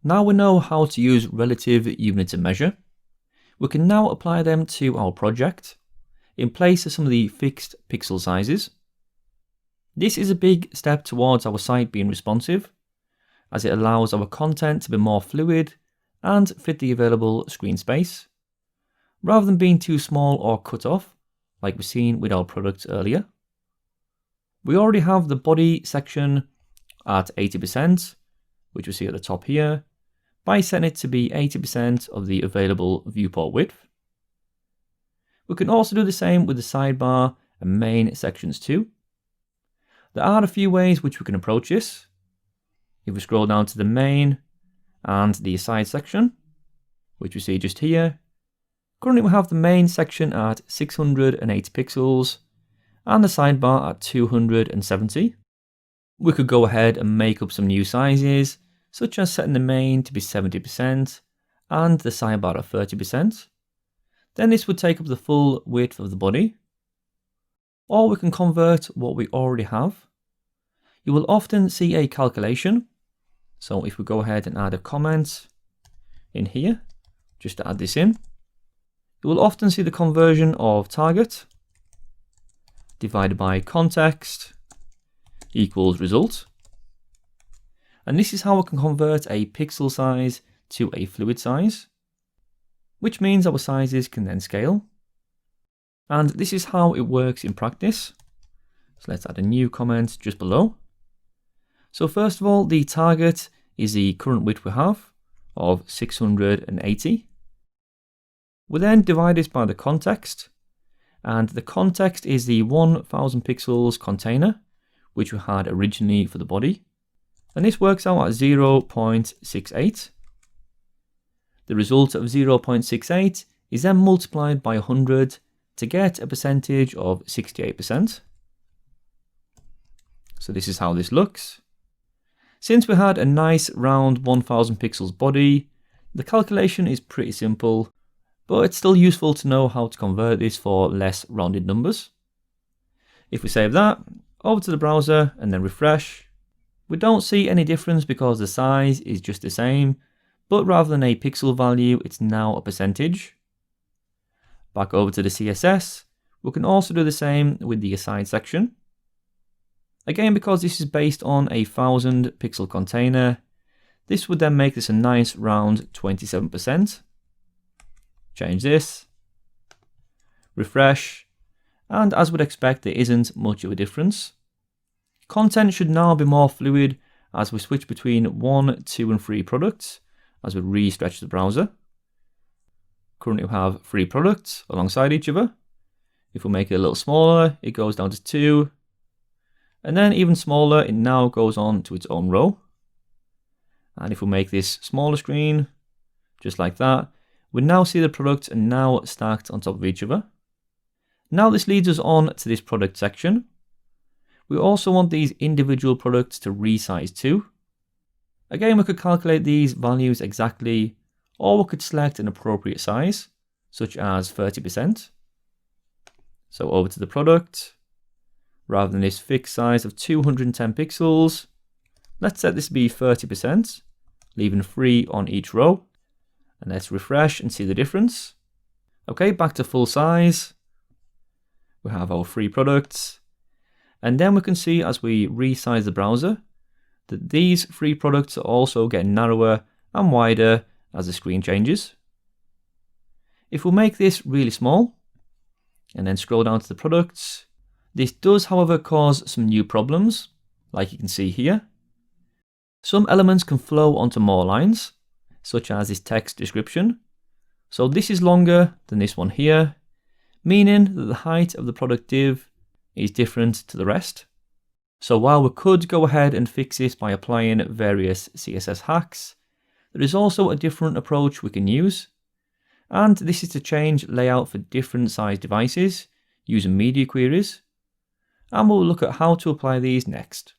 Now we know how to use relative units of measure. We can now apply them to our project in place of some of the fixed pixel sizes. This is a big step towards our site being responsive, as it allows our content to be more fluid and fit the available screen space, rather than being too small or cut off, like we've seen with our products earlier. We already have the body section at 80%, which we see at the top here, by setting it to be 80% of the available viewport width. We can also do the same with the sidebar and main sections too. There are a few ways which we can approach this. If we scroll down to the main and the aside section, which we see just here, currently we have the main section at 680 pixels and the sidebar at 270. We could go ahead and make up some new sizes, such as setting the main to be 70% and the sidebar at 30%. Then this would take up the full width of the body. Or we can convert what we already have. You will often see a calculation. So if we go ahead and add a comment in here, just to add this in, you will often see the conversion of target divided by context equals result. And this is how we can convert a pixel size to a fluid size, which means our sizes can then scale. And this is how it works in practice. So let's add a new comment just below. So first of all, the target is the current width we have of 680. We then divide this by the context, and the context is the 1000 pixels container, which we had originally for the body. And this works out at 0.68. The result of 0.68 is then multiplied by 100 to get a percentage of 68%. So this is how this looks. Since we had a nice round 1000 pixels body, the calculation is pretty simple, but it's still useful to know how to convert this for less rounded numbers. If we save that, over to the browser and then refresh, we don't see any difference because the size is just the same, but rather than a pixel value, it's now a percentage. Back over to the CSS, we can also do the same with the aside section. Again, because this is based on a 1000 pixel container, this would then make this a nice round 27%. Change this, refresh, and as we'd expect, there isn't much of a difference. Content should now be more fluid as we switch between 1, 2, and 3 products as we re-stretch the browser. Currently we have 3 products alongside each other. If we make it a little smaller, it goes down to 2. And then even smaller, it now goes on to its own row. And if we make this smaller screen, just like that, we now see the products are now stacked on top of each other. Now this leads us on to this product section. We also want these individual products to resize too. Again, we could calculate these values exactly, or we could select an appropriate size, such as 30%. So over to the product, rather than this fixed size of 210 pixels, let's set this to be 30%, leaving 3 on each row. And let's refresh and see the difference. Okay, back to full size. We have our 3 products. And then we can see as we resize the browser that these 3 products are also getting narrower and wider as the screen changes. If we make this really small and then scroll down to the products, this does, however, cause some new problems, like you can see here. Some elements can flow onto more lines, such as this text description. So this is longer than this one here, meaning that the height of the product div is different to the rest. So while we could go ahead and fix this by applying various CSS hacks, there is also a different approach we can use. And this is to change layout for different size devices using media queries. And we'll look at how to apply these next.